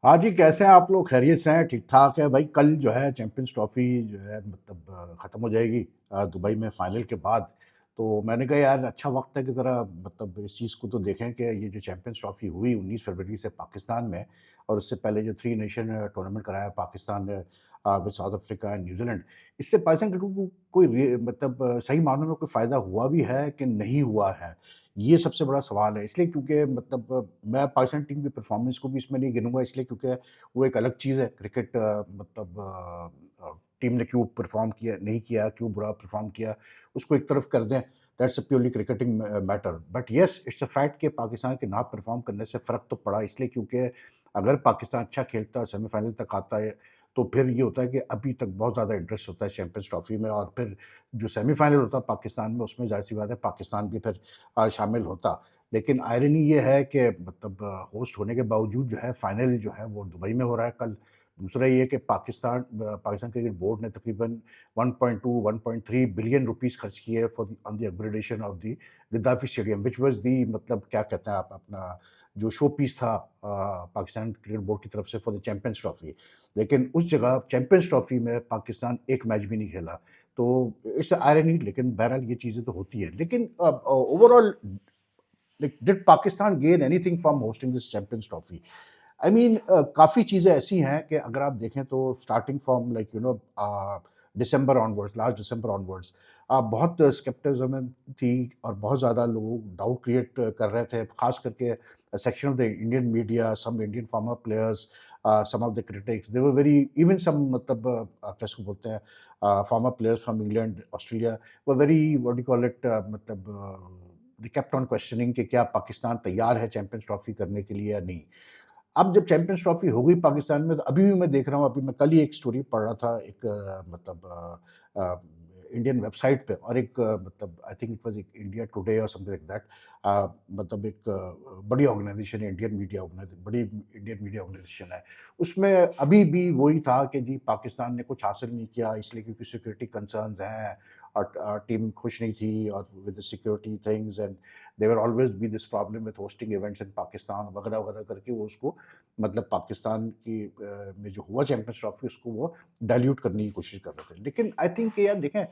हाँ जी, कैसे हैं आप लोग? खैरियत से हैं? ठीक-ठाक है? भाई कल जो है चैंपियंस ट्रॉफ़ी जो है मतलब ख़त्म हो जाएगी दुबई में फ़ाइनल के बाद। तो मैंने कहा यार अच्छा वक़्त है कि ज़रा मतलब इस चीज़ को तो देखें कि ये जो चैंपियंस ट्रॉफ़ी हुई 19 फरवरी से पाकिस्तान में और उससे पहले जो 3 नेशन टूर्नामेंट कराया पाकिस्तान ने with south Africa and New Zealand. इससे पाकिस्तान क्रिकेट को कोई मतलब सही मायनों में कोई फ़ायदा हुआ भी है कि नहीं हुआ है? ये सबसे बड़ा सवाल है। इसलिए क्योंकि मतलब मैं पाकिस्तान टीम की परफ़ॉर्मेंस को भी इसमें नहीं गिनूँगा इसलिए क्योंकि वो एक अलग चीज़ है। क्रिकेट मतलब टीम ने क्यों परफ़ॉर्म किया, नहीं किया, क्यों बुरा परफ़ॉर्म किया, उसको एक तरफ कर दें। That's a purely cricketing matter. But yes, it's a fact कि पाकिस्तान के ना परफ़ॉर्म करने से फ़र्क तो पड़ा इसलिए क्योंकि अगर पाकिस्तान अच्छा खेलता और सेमीफ़ाइनल तक आता है, तो फिर ये होता है कि अभी तक बहुत ज़्यादा इंटरेस्ट होता है चैंपियंस ट्रॉफ़ी में और फिर जो सेमीफ़ाइनल होता है पाकिस्तान में, उसमें ज़ाहिर-सी बात है पाकिस्तान भी फिर शामिल होता। लेकिन आयरनी ये है कि मतलब होस्ट होने के बावजूद जो है फाइनल जो है वो दुबई में हो रहा है कल। दूसरा ये कि पाकिस्तान क्रिकेट बोर्ड ने तकरीबन 1.2 1.3 बिलियन रुपीस खर्च किए for the on the upgradation of the Gaddafi stadium which was the मतलब क्या कहते हैं आप अपना जो शो पीस था पाकिस्तान क्रिकेट बोर्ड की तरफ से फॉर द चैंपियंस ट्रॉफी। लेकिन उस जगह चैंपियंस ट्रॉफी में पाकिस्तान एक मैच भी नहीं खेला। तो इट्स आयरनी लेकिन बहरहाल ये चीज़ें तो होती है। लेकिन overall like did Pakistan gain anything from hosting this Champions Trophy? I mean काफ़ी चीज़ें ऐसी हैं कि अगर आप देखें तो starting from like December onwards last December onwards बहुत स्केप्टिसिज्म थी और बहुत ज़्यादा लोग डाउट क्रिएट कर रहे थे खास करके section of the Indian media some Indian former players some of the critics they were very even some मतलब कैसे बोलते हैं former players from England Australia were very what do call it मतलब दे केप्ट ऑन क्वेश्चनिंग कि क्या पाकिस्तान तैयार है champions trophy करने के लिए या नहीं। अब जब चैंपियंस ट्रॉफी हो गई पाकिस्तान में तो अभी भी मैं देख रहा हूँ, अभी मैं कल ही एक स्टोरी पढ़ रहा था एक इंडियन वेबसाइट पे और एक मतलब I think it was India today और समथिंग लाइक दैट मतलब एक बड़ी ऑर्गेनाइज़ेशन है बड़ी इंडियन मीडिया ऑर्गेनाइज़ेशन है। उसमें अभी भी वही था कि जी पाकिस्तान ने कुछ हासिल नहीं किया इसलिए क्योंकि सिक्योरिटी कंसर्न्स हैं और टीम खुश नहीं थी और with the security things and there will always be this problem with hosting events in Pakistan वगैरह-वगैरह करके वो उसको मतलब पाकिस्तान की में जो हुआ चैंपियंस ट्रॉफी उसको वो डाइल्यूट करने की कोशिश कर रहे थे। लेकिन आई थिंक कि यार देखें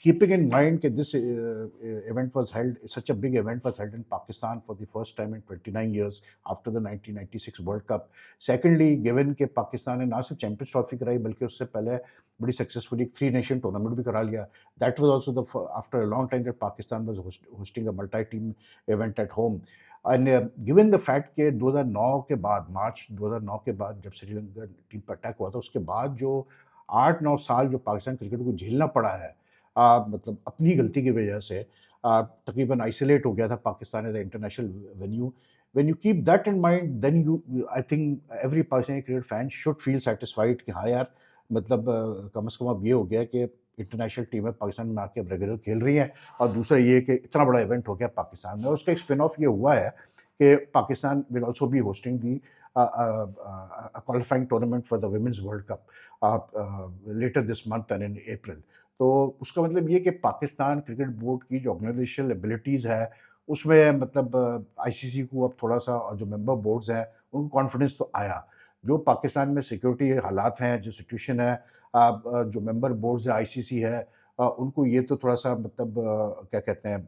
keeping in mind that this event was held, such a big event was held in Pakistan for the first time in 29 years after the 1996 World Cup. Secondly, given कि पाकिस्तान ने ना सिर्फ चैंपियंस ट्रॉफी कराई बल्कि उससे पहले बड़ी सक्सेसफुली थ्री नेशन टूर्नामेंट भी करा लिया. That was also the after a long time that Pakistan was hosting a multi-team event at home. And given the fact कि 2009 के बाद मार्च 2009 के बाद जब श्रीलंका टीम पर अटैक हुआ था उसके बाद जो 8-9 साल जो पाकिस्तान क्रिकेट को झेलना पड़ा है मतलब अपनी गलती की वजह से तकरीबन आइसोलेट हो गया था Pakistan as a international venue when you keep that in mind then you I think every Pakistani cricket fan should feel satisfied कि हाँ यार मतलब कम से कम अब ये हो गया कि इंटरनेशनल टीमें पाकिस्तान में आके रेगुलर खेल रही हैं और दूसरा ये कि इतना बड़ा इवेंट हो गया पाकिस्तान में उसका एक स्पिन ऑफ ये हुआ है कि Pakistan will also be hosting the qualifying tournament for the Women's World Cup later this month and in April. तो उसका मतलब ये कि पाकिस्तान क्रिकेट बोर्ड की जो ऑर्गेनाइजेशनल एबिलिटीज़ है, उसमें मतलब आईसीसी को अब थोड़ा-सा और जो मेंबर बोर्ड्स हैं, उनको कॉन्फिडेंस तो आया। जो पाकिस्तान में सिक्योरिटी हालात हैं, जो सिचुएशन है जो मेंबर बोर्ड्स है, आईसीसी है उनको ये तो थोड़ा-सा मतलब क्या कहते हैं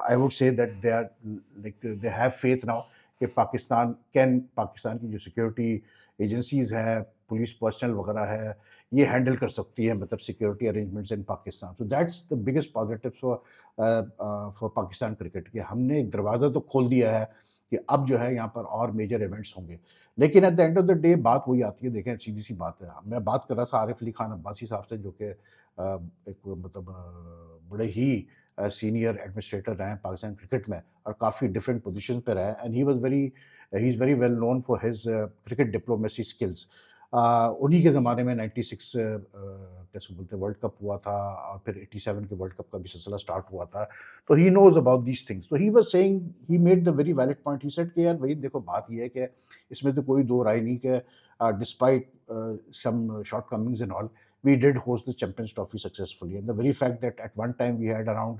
I would say that they are like they have faith now कि पाकिस्तान की जो सिक्योरिटी एजेंसीज़ हैं, पुलिस पर्सनल वगैरह है, ये हैंडल कर सकती है मतलब security arrangements in Pakistan. So that's the biggest positive for Pakistan cricket कि हमने एक दरवाज़ा तो खोल दिया है कि अब जो है यहाँ पर और मेजर इवेंट्स होंगे। लेकिन at the end of the day बात वही आती है, देखें सीधी-सी बात है। मैं बात कर रहा था आरिफ अली खान अब्बासी साहब से जो कि एक मतलब बड़े ही सीनियर एडमिनिस्ट्रेटर रहे हैं पाकिस्तान क्रिकेट में और काफ़ी डिफरेंट पोजीशन पे रहे and he is very well known for his cricket diplomacy skills. उन्हीं के ज़माने में 96 कैसे बोलते हैं वर्ल्ड कप हुआ था और फिर 87 के वर्ल्ड कप का भी सिलसिला स्टार्ट हुआ था। तो he knows about these things. तो he was saying he made the very valid point. He said कि यार भई देखो बात ये है कि इसमें तो कोई दो राय नहीं कि despite some shortcomings and all we did host the Champions Trophy successfully. And the very fact that at one time we had around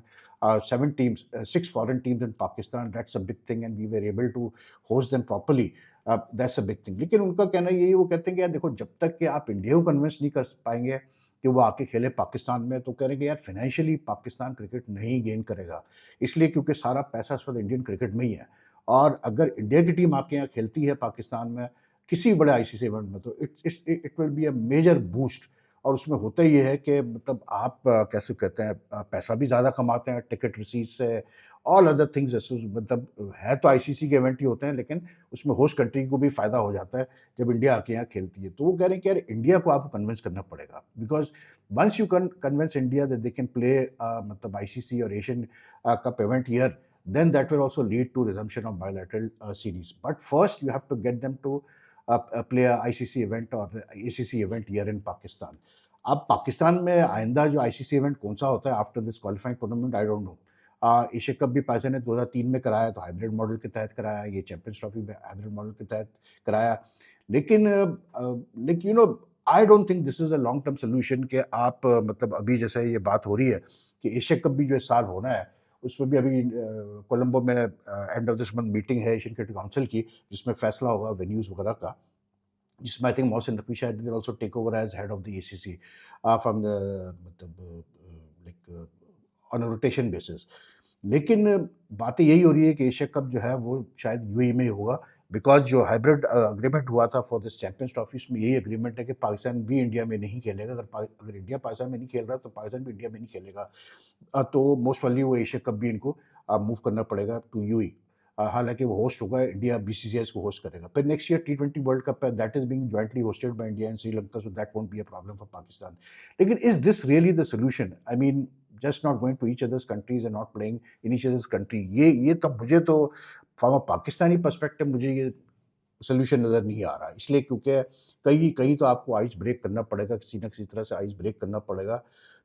7 teams, 6 foreign teams in Pakistan, that's a big thing, and we were able to host them properly. That's a big thing. लेकिन उनका कहना यही, वो कहते हैं कि यार देखो, जब तक कि आप इंडिया को कन्विंस नहीं कर पाएँगे कि वो आके खेले पाकिस्तान में, तो कह रहे हैं कि यार फाइनेंशियली पाकिस्तान क्रिकेट नहीं गेन करेगा। इसलिए क्योंकि सारा पैसा इस वक़्त इंडियन क्रिकेट में ही है, और अगर इंडिया की टीम आके यहाँ खेलती है पाकिस्तान में किसी बड़े आईसीसी इवेंट में, तो it will be a major boost. और उसमें होता ये है कि मतलब आप कैसे कहते हैं, पैसा भी ज़्यादा कमाते हैं टिकट रिसीट से, ऑल अदर थिंग्स, मतलब है तो आईसीसी के इवेंट ही होते हैं, लेकिन उसमें होस्ट कंट्री को भी फ़ायदा हो जाता है जब इंडिया आके यहाँ खेलती है। तो वो कह रहे हैं कि यार इंडिया को आपको कन्विंस करना पड़ेगा, because once you can convince India that they can play मतलब आईसीसी और Asian cup event here, then that will also lead to resumption of bilateral series. But first, you have to get them to play a ICC event or ACC event here in Pakistan. अब पाकिस्तान में आइंदा जो ICC event कौन सा होता है after this qualifying tournament, I don't know. Asia cup भी पाकिस्तान ने 2003 में कराया, तो हाइब्रिड मॉडल के तहत कराया, ये चैंपियंस ट्रॉफी भी हाइब्रिड मॉडल के तहत कराया। लेकिन like you no, I don't think this is a long term solution कि आप मतलब अभी जैसे ये बात हो रही है कि एशिया कप भी जो इस साल होना है, उसमें भी अभी कोलंबो में end of this month meeting है एशियन क्रिकेट काउंसिल की, जिसमें फैसला होगा वेन्यूज़ वगैरह का, जिसमें आई थिंक मोहसिन रफ़ी शायद will also take over as head of the ACC from the मतलब like on a rotation basis. लेकिन बातें यही हो रही है कि एशिया कप जो है वो शायद यूएई में ही होगा, बिकॉज़ जो हाइब्रिड एग्रीमेंट हुआ था फॉर दिस चैंपियंस ट्रॉफी, इसमें यही एग्रीमेंट है कि पाकिस्तान भी इंडिया में नहीं खेलेगा। अगर इंडिया पाकिस्तान में नहीं खेल रहा, तो पाकिस्तान भी इंडिया में नहीं खेलेगा। तो मोस्ट प्रोबेबली वो एशिया कप भी इनको मूव करना पड़ेगा टू यूएई। हालाँकि वो होस्ट होगा, इंडिया बीसीसीआई इसको होस्ट करेगा। फिर नेक्स्ट ईयर टी20 वर्ल्ड कप है, that is being jointly hosted by India and Sri Lanka, so that won't be a problem for Pakistan. लेकिन is this really the solution? I mean, just not going to each others countries and not playing in each others country, ये तो मुझे तो from a Pakistani perspective मुझे ये solution नज़र नहीं आ रहा। इसलिए क्योंकि कहीं कहीं तो आपको आइस ब्रेक करना पड़ेगा, किसी न किसी तरह से आइस ब्रेक करना पड़ेगा।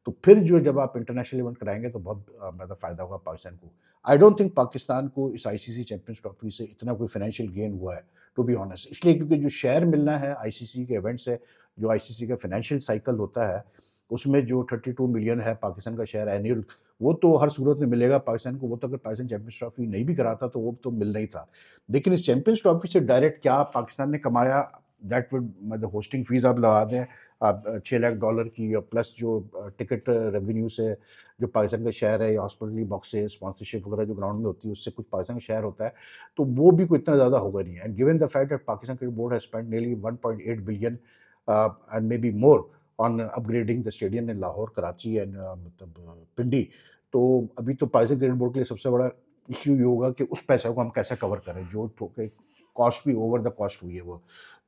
तो फिर जो जब आप इंटरनेशनल इवेंट कराएँगे, तो बहुत मतलब फ़ायदा होगा पाकिस्तान को। आई डोंट थिंक पाकिस्तान को इस आईसीसी चैंपियंस ट्रॉफी से इतना कोई फाइनेंशियल गेन हुआ है, टू बी ऑनेस्ट। इसलिए क्योंकि जो शेयर मिलना है आईसीसी के इवेंट से, जो आईसीसी का फाइनेंशियल साइकिल होता है, उसमें जो 32 मिलियन है पाकिस्तान का शेयर एनुअल, वो तो हर सूरत में मिलेगा पाकिस्तान को। वो तो अगर पाकिस्तान चैंपियंस ट्रॉफी नहीं भी कराता, तो वो तो मिलना ही था। लेकिन इस चैंपियंस ट्रॉफी से डायरेक्ट क्या पाकिस्तान ने कमाया, दैट वुड मतलब होस्टिंग फीस आप लगा दें आप $6 लाख की, और प्लस जो टिकट रेवेन्यू से जो पाकिस्तान का शेयर है, या हॉस्पिटली बॉक्सेस स्पॉन्सरशिप वगैरह जो ग्राउंड में होती है, उससे कुछ पाकिस्तान का शेयर होता है, तो वो भी कोई इतना ज़्यादा होगा नहीं। And given the fact that Pakistan cricket board has spent nearly 1.8 billion and may be more on upgrading the stadium in Lahore, Karachi and मतलब पिंडी। तो अभी तो पाकिस्तान क्रिकेट बोर्ड के लिए सबसे बड़ा इश्यू ये होगा कि उस पैसे को हम कैसे कवर करें, जो तो के कॉस्ट भी ओवर द कॉस्ट हुई है वो।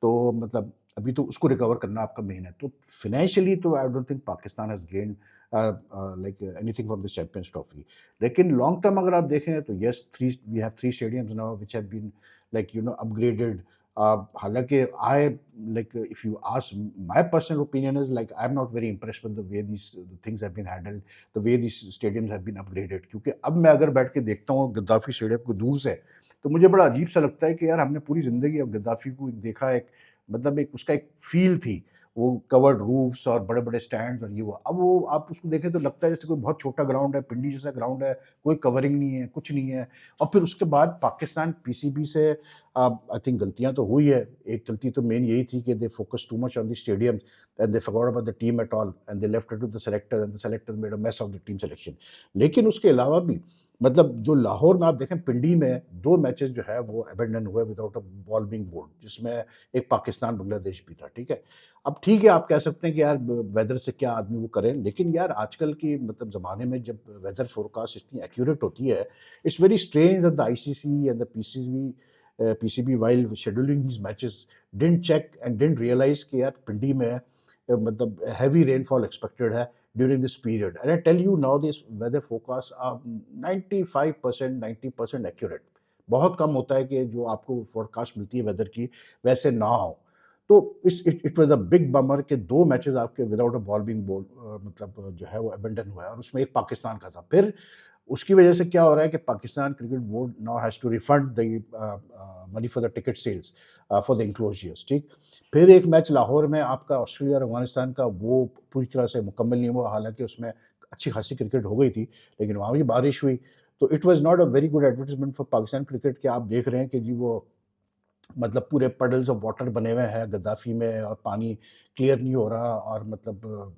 तो मतलब अभी तो उसको रिकवर करना आपका मेन है। तो फाइनेंशियली तो I don't think Pakistan has gained like anything from this Champions Trophy. लेकिन लॉन्ग टर्म अगर आप देखें, तो yes, 3 we have 3 stadiums now which have been like you know upgraded. हालाँकि I like if you ask my personal opinion is like I'm not very impressed with the way these things have been handled, the way these stadiums have been upgraded। क्योंकि अब मैं अगर बैठ के देखता हूँ Gaddafi stadium को दूर से, तो मुझे बड़ा अजीब सा लगता है कि यार हमने पूरी ज़िंदगी अब गद्दाफ़ी को देखा, एक मतलब एक उसका एक फ़ील थी, वो कवर्ड रूफ्स और बड़े-बड़े स्टैंड्स और ये वो। अब वो आप उसको देखें तो लगता है जैसे कोई बहुत छोटा ग्राउंड है, पिंडी जैसा ग्राउंड है, कोई कवरिंग नहीं है, कुछ नहीं है। और फिर उसके बाद पाकिस्तान पीसीबी से आई थिंक गलतियाँ तो हुई है। एक गलती तो मेन यही थी कि they focused too much on the stadium and they forgot about the team at all and they left it to the selectors and the selectors made a mess of the team selection. लेकिन उसके अलावा भी मतलब जो लाहौर में आप देखें, पिंडी में 2 मैचेज़ जो है वो अबैंडन हुए without a ball being bowled, जिसमें एक पाकिस्तान बांग्लादेश भी था, ठीक है? अब ठीक है, आप कह सकते हैं कि यार ब वेदर से क्या आदमी वो करे, लेकिन यार आजकल की मतलब ज़माने में जब वेदर फ़ोरकास्ट इतनी एक्यूरेट होती है, it's very strange that the ICC and the PCB while scheduling these matches didn't check and didn't realise कि यार पिंडी में मतलब हेवी रेनफॉल एक्सपेक्टेड है during this period. And I tell you now this weather forecast are 95% 90% accurate. बहुत कम होता है कि जो आपको फोरकास्ट मिलती है वेदर की, वैसे ना हो। तो it was a big bummer कि 2 मैचेज़ आपके विदाउट अ बॉल बीइंग मतलब जो है वो अबैंडन हुआ है, और उसमें एक पाकिस्तान का था। फिर उसकी वजह से क्या हो रहा है कि Pakistan cricket board now has to refund the money for the ticket sales for the enclosures, ठीक। फिर एक मैच लाहौर में आपका ऑस्ट्रेलिया और अफ़गानिस्तान का, वो पूरी तरह से मुकम्मल नहीं हुआ, हालाँकि उसमें अच्छी खासी क्रिकेट हो गई थी, लेकिन वहाँ भी बारिश हुई। तो it was not a very good advertisement for Pakistan cricket कि आप देख रहे हैं कि जी वो मतलब पूरे पुडल्स ऑफ वाटर बने हुए हैं गद्दाफ़ी में, और पानी क्लियर नहीं हो रहा, और मतलब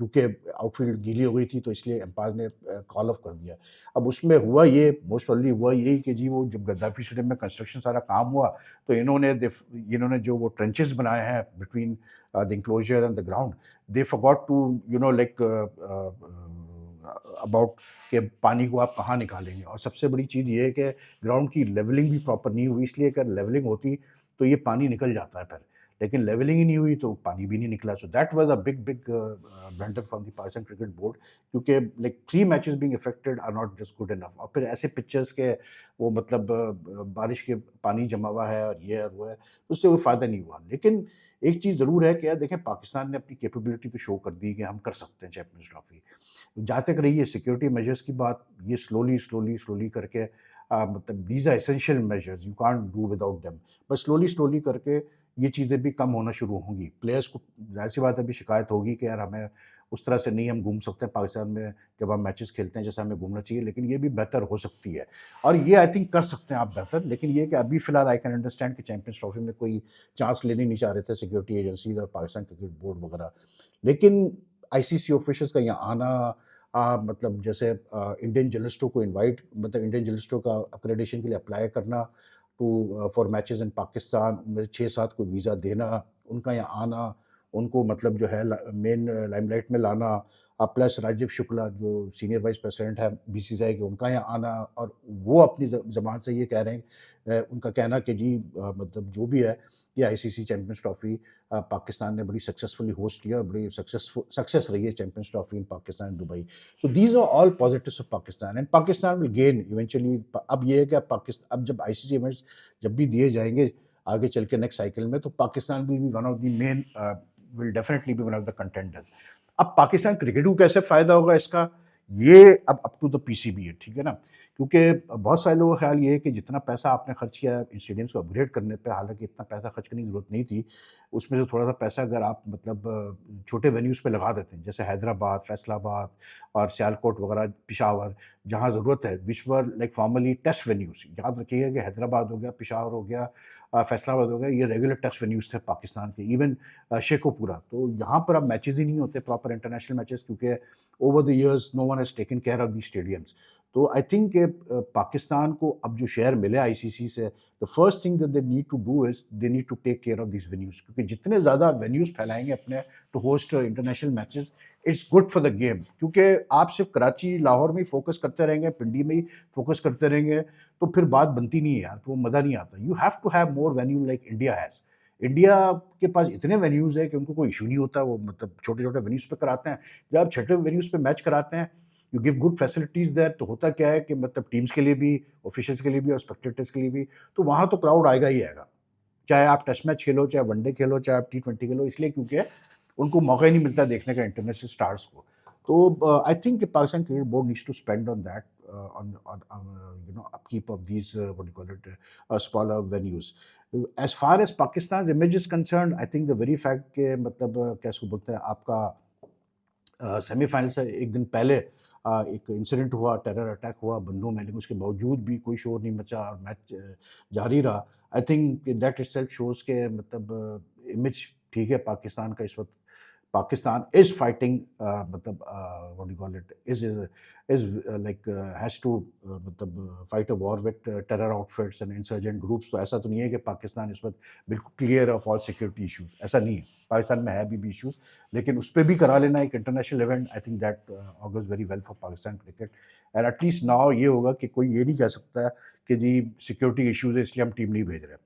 क्योंकि आउटफ़ील्ड गीली हो गई थी, तो इसलिए एम्पायर ने कॉल ऑफ कर दिया। अब उसमें हुआ ये, मोस्ट प्रोबेबली हुआ यही कि जी वो जब गद्दाफ़ी स्टेडियम में कंस्ट्रक्शन सारा काम हुआ, तो इन्होंने जो वो ट्रेंचेस बनाए हैं between the enclosure and the ground, they forgot to like about कि पानी को आप कहाँ निकालेंगे। और सबसे बड़ी चीज़ ये है कि ग्राउंड की लेवलिंग भी प्रॉपर नहीं हुई, इसलिए अगर लेवलिंग होती तो ये पानी निकल जाता है फिर, लेकिन लेवलिंग ही नहीं हुई तो पानी भी नहीं निकला। So that was a big big blunder from the Pakistan cricket board, क्योंकि like 3 matches being affected are not just good enough. और फिर ऐसे पिक्चर्स के वो मतलब बारिश के पानी जमा हुआ है और ये और वो है, तो उससे कोई फ़ायदा नहीं हुआ। लेकिन एक चीज़ ज़रूर है कि यार देखें, पाकिस्तान ने अपनी कैपेबिलिटी तो शो कर दी कि हम कर सकते हैं चैंपियंस ट्रॉफ़ी। जहाँ तक रही है सिक्योरिटी मेजर्स की बात, ये स्लोली करके मतलब these are essential measures, you can't do without them. But slowly करके ये चीज़ें भी कम होना शुरू होंगी। प्लेयर्स को ज़ाहिर-सी बात है अभी शिकायत होगी कि यार हमें उस तरह से नहीं हम घूम सकते पाकिस्तान में जब हम मैचेस खेलते हैं जैसा हमें घूमना चाहिए, लेकिन ये भी बेहतर हो सकती है। और ये आई थिंक कर सकते हैं आप बेहतर, लेकिन ये कि अभी फ़िलहाल आई कैन अंडरस्टैंड कि चैंपियंस ट्रॉफ़ी में कोई चांस लेने नहीं चाह रहे थे सिक्योरिटी एजेंसीज़ और पाकिस्तान क्रिकेट बोर्ड वगैरह। लेकिन आईसीसी ऑफिशियल्स का यहाँ आना, मतलब जैसे इंडियन जर्नलिस्टों को इनवाइट, मतलब इंडियन जर्नलिस्टों का अक्रेडिटेशन के लिए अप्लाई करना to for matches in Pakistan, उनमें 6-7 को वीज़ा देना, उनका यहाँ आना, उनको मतलब जो है मेन लाइमलाइट में लाना, प्लस राजीव शुक्ला जो सीनियर वाइस प्रेसिडेंट है बीसीसीआई के, उनका यहाँ आना, और वो अपनी ज़बान से ये कह रहे हैं, उनका कहना कि जी मतलब जो भी है, ये आईसीसी चैंपियंस ट्रॉफ़ी पाकिस्तान ने बड़ी सक्सेसफुली होस्ट किया, और बड़ी सक्सेस रही है champions trophy in Pakistan Dubai. So these are all positives of Pakistan, and Pakistan will gain eventually। अब ये है कि पाकिस्तान अब जब आईसीसी इवेंट्स जब भी दिए जाएंगे आगे चल के नेक्स्ट साइकिल में, तो Pakistan will be one of the main, will definitely be one of the contenders. अब पाकिस्तान क्रिकेट को कैसे फ़ायदा होगा इसका, ये अब अप टू द पीसीबी है, ठीक है ना। क्योंकि बहुत सारे लोगों का ख्याल ये है कि जितना पैसा आपने खर्च किया इन स्टेडियम्स को अपग्रेड करने पे, हालांकि इतना पैसा खर्च करने की ज़रूरत नहीं थी, उसमें से थोड़ा सा पैसा अगर आप मतलब छोटे वेन्यूज़ पे लगा देते हैं, जैसे हैदराबाद, फैसलाबाद और सियालकोट वगैरह, पेशावर, जहाँ ज़रूरत है, which were like formally test venues. याद रखिएगा कि हैदराबाद हो गया, पेशावर हो गया, फैसलाबाद हो गया, ये रेगुलर टेस्ट वेन्यूज़ थे पाकिस्तान के। इवन शेखोपुरा, तो यहाँ पर अब मैचेज़ ही नहीं होते प्रॉपर इंटरनेशनल मैचेज़, क्योंकि over the years no one has taken care of these stadiums. तो आई थिंक पाकिस्तान को अब जो शेयर मिले आईसीसी से, the first thing that they need to do is they need to take care of these venues, क्योंकि जितने ज़्यादा venues फैलाएँगे अपने to host international matches, it's good for the game. क्योंकि आप सिर्फ कराची, लाहौर में ही फ़ोकस करते रहेंगे, पिंडी में ही फ़ोकस करते रहेंगे, तो फिर बात बनती नहीं है यार, तो वो मज़ा नहीं आता। You have to have more venue like India has. India के पास इतने वेन्यूज़ है कि उनको कोई इश्यू नहीं होता, वो मतलब छोटे-छोटे वेन्यूज़ पे कराते हैं। जब आप छोटे वेन्यूज़ पे मैच कराते हैं, you give good facilities there, तो होता क्या है कि मतलब टीम्स के लिए भी, ऑफिशियल्स के लिए भी और स्पेक्टेटर्स के लिए भी, तो वहाँ तो क्राउड आएगा ही आएगा। चाहे आप टेस्ट मैच खेलो, चाहे वनडे खेलो, चाहे आप टी20 खेलो, इसलिए क्योंकि उनको मौका ही नहीं मिलता देखने का इंटरनेशनल स्टार्स को। तो I think Pakistan cricket board needs to spend on that, on upkeep of these what do you call it, smaller venues. As far as Pakistan's image is concerned, I think the very fact के मतलब क्या इसको बोलते हैं आपका semifinal से एक दिन पहले एक इंसिडेंट हुआ, टेरर अटैक हुआ बंदूक में, लेकिन उसके बावजूद भी कोई शोर नहीं मचा और मैच जारी रहा। I think that itself shows के मतलब इमेज ठीक है पाकिस्तान का इस वक़्त। Pakistan is fighting, what do you call it, is like has to fight a war with terror outfits and insurgent groups। तो ऐसा तो नहीं है कि पाकिस्तान इस वक्त बिल्कुल clear of all security issues, ऐसा नहीं है। पाकिस्तान में है भी इश्यूज, लेकिन उस पर भी करा लेना एक international event, I think that augurs very well for Pakistan cricket. And at least now ये होगा कि कोई ये नहीं कह सकता कि जी सिक्योरिटी इश्यूज है इसलिए हम टीम नहीं भेज रहे।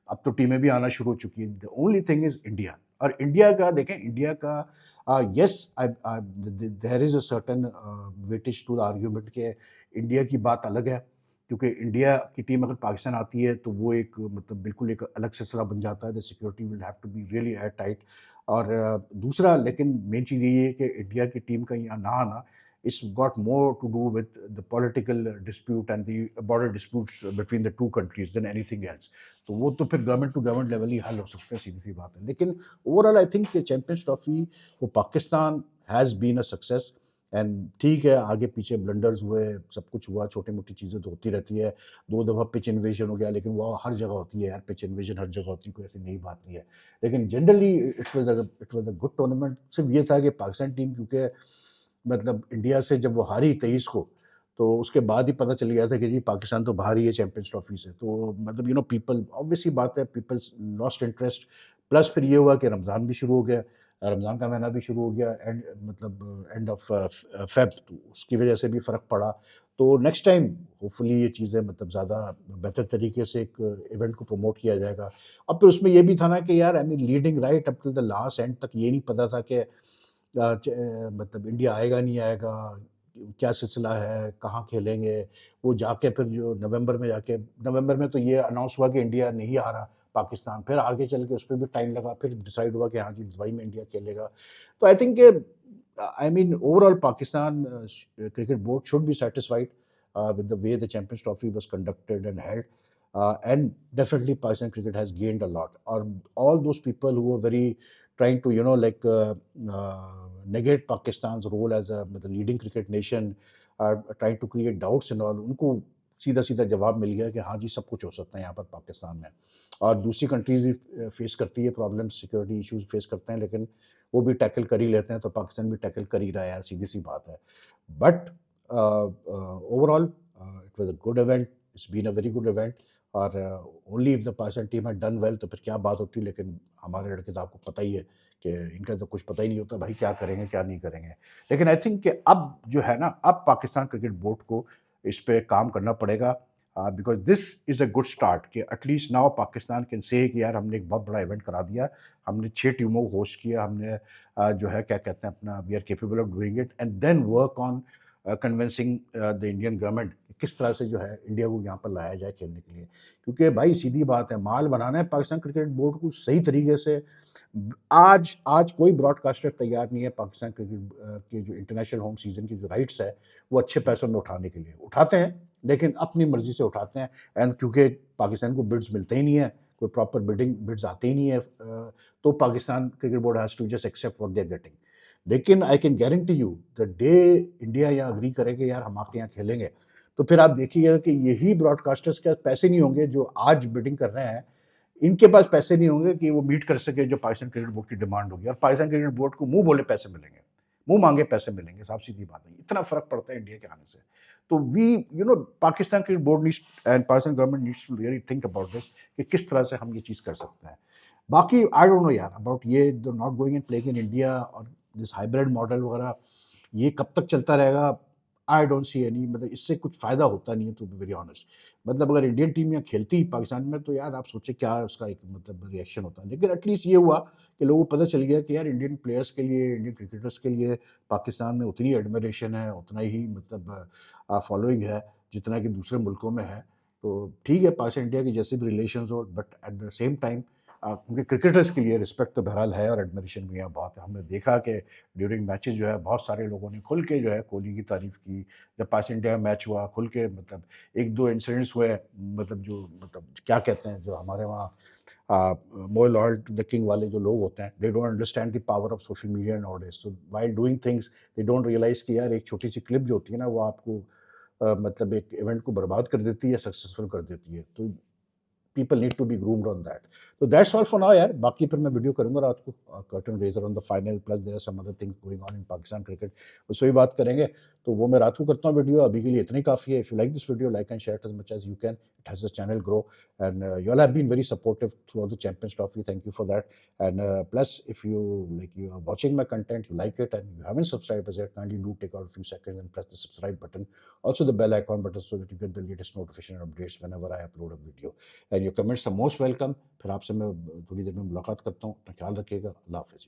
अब तो टीमें भी आना शुरू हो चुकी हैं। The only thing is India. और इंडिया का देखें, इंडिया का yes, there is a certain weightage to the argument के इंडिया की बात अलग है, क्योंकि इंडिया की टीम अगर पाकिस्तान आती है तो वो एक मतलब बिल्कुल एक अलग सिलसिला बन जाता है। The security will have to be really airtight. और दूसरा लेकिन मेन चीज़ यही है कि इंडिया की टीम का यहाँ ना आना it's got more to do with the political dispute and the border disputes between the two countries than anything else. तो वो तो फिर गवर्नमेंट टू गवर्नमेंट लेवल ही हल हो सकता है, सीधी सी बात है। लेकिन overall I think champions trophy वो Pakistan has been a success. And ठीक है, आगे पीछे ब्लंडर्स हुए, सब कुछ हुआ, छोटी मोटी चीज़ें तो होती रहती है। 2 दफ़ा पिच इन्वेजन हो गया, लेकिन वो हर जगह होती है यार, पिच इन्वेजन हर जगह होती है, कोई ऐसी नई बात नहीं है। लेकिन generally it was a good tournament. सिर्फ ये था कि पाकिस्तान टीम क्योंकि मतलब इंडिया से जब वो हारी 23 को, तो उसके बाद ही पता चल गया था कि जी पाकिस्तान तो बाहर ही है चैंपियंस ट्रॉफी से। तो मतलब पीपल ऑब्वियस सी बात है, पीपल लॉस्ट इंटरेस्ट। प्लस फिर ये हुआ कि रमज़ान भी शुरू हो गया, रमज़ान का महीना भी शुरू हो गया, एंड ऑफ फ़ेब, तो उसकी वजह से भी फ़र्क पड़ा। तो नेक्स्ट टाइम होपफुली ये चीज़ें मतलब ज़्यादा बेहतर तरीके से एक इवेंट को प्रमोट किया जाएगा। अब फिर उसमें ये भी था ना कि यार I mean leading right up till the last and तक ये नहीं पता था कि मतलब इंडिया आएगा नहीं आएगा, क्या सिलसिला है, कहाँ खेलेंगे। वो जाके फिर जो नवंबर में तो ये अनाउंस हुआ कि इंडिया नहीं आ रहा पाकिस्तान, फिर आगे चल के उसपे भी टाइम लगा, फिर डिसाइड हुआ कि हाँ जी, दुबई में इंडिया खेलेगा। तो I think I mean overall Pakistan cricket board should be satisfied with the way the Champions Trophy was conducted and held. And definitely Pakistan cricket has gained a lot. Or all those people who were very trying to, negate Pakistan's role as a मतलब leading cricket nation, trying to create doubts and all, उनको सीधा सीधा जवाब मिल गया कि हाँ जी, सब कुछ हो सकता है यहाँ पर पाकिस्तान में। और दूसरी कंट्रीज भी फेस करती है प्रॉब्लम्स, सिक्योरिटी इश्यूज फेस करते हैं, लेकिन वो भी टैकल कर ही लेते हैं, तो पाकिस्तान भी टैकल कर ही रहा है यार, सीधी सी बात है। But overall it was a good event, it's been a very good event. और only if the Pakistan team had done well तो फिर क्या बात होती, लेकिन हमारे लड़के तो आपको पता ही है कि इनका तो कुछ पता ही नहीं होता भाई, क्या करेंगे क्या नहीं करेंगे। लेकिन आई थिंक कि अब जो है ना, अब पाकिस्तान क्रिकेट बोर्ड को इस पे काम करना पड़ेगा, because this is a good start कि at least now Pakistan can say कि यार हमने एक बहुत बड़ा इवेंट करा दिया, हमने 6 टीमों को होस्ट किया, हमने जो है क्या कहते हैं अपना, we are capable of doing it and then work on convincing the Indian government किस तरह से जो है इंडिया को यहाँ पर लाया जाए खेलने के लिए। क्योंकि भाई सीधी बात है, माल बनाना है पाकिस्तान क्रिकेट बोर्ड को सही तरीके से। आज आज कोई ब्रॉडकास्टर तैयार नहीं है पाकिस्तान क्रिकेट के जो इंटरनेशनल होम सीजन की जो राइट्स है, वो अच्छे पैसों में उठाने के लिए उठाते हैं, लेकिन अपनी मर्जी से उठाते हैं। एंड क्योंकि पाकिस्तान को बिड्स मिलते ही नहीं है, कोई प्रॉपर बिडिंग बिड्स आते ही नहीं है, तो Pakistan cricket board has to just accept what they are getting. लेकिन I can guarantee you the day India यहाँ अग्री करे कि यार हम आपके यहाँ खेलेंगे, तो फिर आप देखिएगा कि यही ब्रॉडकास्टर्स के पास पैसे नहीं होंगे जो आज बिडिंग कर रहे हैं, इनके पास पैसे नहीं होंगे कि वो मीट कर सके जो पाकिस्तान क्रिकेट बोर्ड की डिमांड होगी, और पाकिस्तान क्रिकेट बोर्ड को मुंह बोले पैसे मिलेंगे, मुंह मांगे पैसे मिलेंगे, साफ सीधी बात है। इतना फर्क पड़ता है इंडिया के आने से। तो we Pakistan cricket board needs and Pakistan government needs to really think about this कि किस तरह से हम ये चीज़ कर सकते हैं। बाकी आई डोंट नो यार अबाउट ये the not going and playing in India और दिस हाइब्रिड मॉडल वगैरह, ये कब तक चलता रहेगा? आई डोंट सी एनी, मतलब इससे कुछ फ़ायदा होता नहीं है, टू बी वेरी ऑनेस्ट। मतलब अगर इंडियन टीम यहाँ खेलती पाकिस्तान में, तो यार आप सोचिए क्या उसका एक मतलब रिएक्शन होता। लेकिन एटलीस्ट ये हुआ कि लोगों को पता चल गया कि यार इंडियन प्लेयर्स के लिए, इंडियन क्रिकेटर्स के लिए पाकिस्तान में उतनी एडमिरेशन है, उतना ही मतलब फॉलोइंग है, जितना कि दूसरे मुल्कों में है। तो ठीक है, पाकिस्तान इंडिया के जैसे भी रिलेशंस हो, but at the same time क्योंकि क्रिकेटर्स के लिए रिस्पेक्ट तो बहरहाल है और एडमिरेशन भी यहाँ बहुत है। हमने देखा कि ड्यूरिंग मैचेस जो है बहुत सारे लोगों ने खुल के जो है कोहली की तारीफ़ की। जब पाकिस्तान इंडिया मैच हुआ, खुल के मतलब 1-2 इंसिडेंट्स हुए, मतलब जो मतलब क्या कहते हैं, जो हमारे वहाँ more loyal to the king वाले जो लोग होते हैं, they don't understand the power of social media nowadays. So while doing things they don't realize कि यार एक छोटी-सी क्लिप जो होती है ना, वो आपको मतलब एक इवेंट को बर्बाद कर देती है, सक्सेसफुल कर देती है। तो people need to be groomed on that. तो दैट्स ऑल फॉर नाउ यार, बाकी फिर मैं वीडियो करूँगा रात को, curtain raiser on the final, plus there are some other things going on in Pakistan cricket, उसपे भी बात करेंगे। तो वो मैं रात को करता हूँ वीडियो, अभी के लिए इतना ही काफ़ी है। If you like this video, like and share as much as you can, it helps the channel grow and you all have been very supportive throughout the Champions Trophy, thank you for that। And plus if you you are watching my content, you like it and you haven't subscribed as yet, kindly do take out a few seconds and press the subscribe button, also the bell icon button, so that you get the latest notification and updates whenever I upload a video। And your comments are most welcome. फिर आपसे मैं थोड़ी देर में मुलाकात करता हूँ। अपना ख्याल रखिएगा। अल्लाह हाफ़िज़।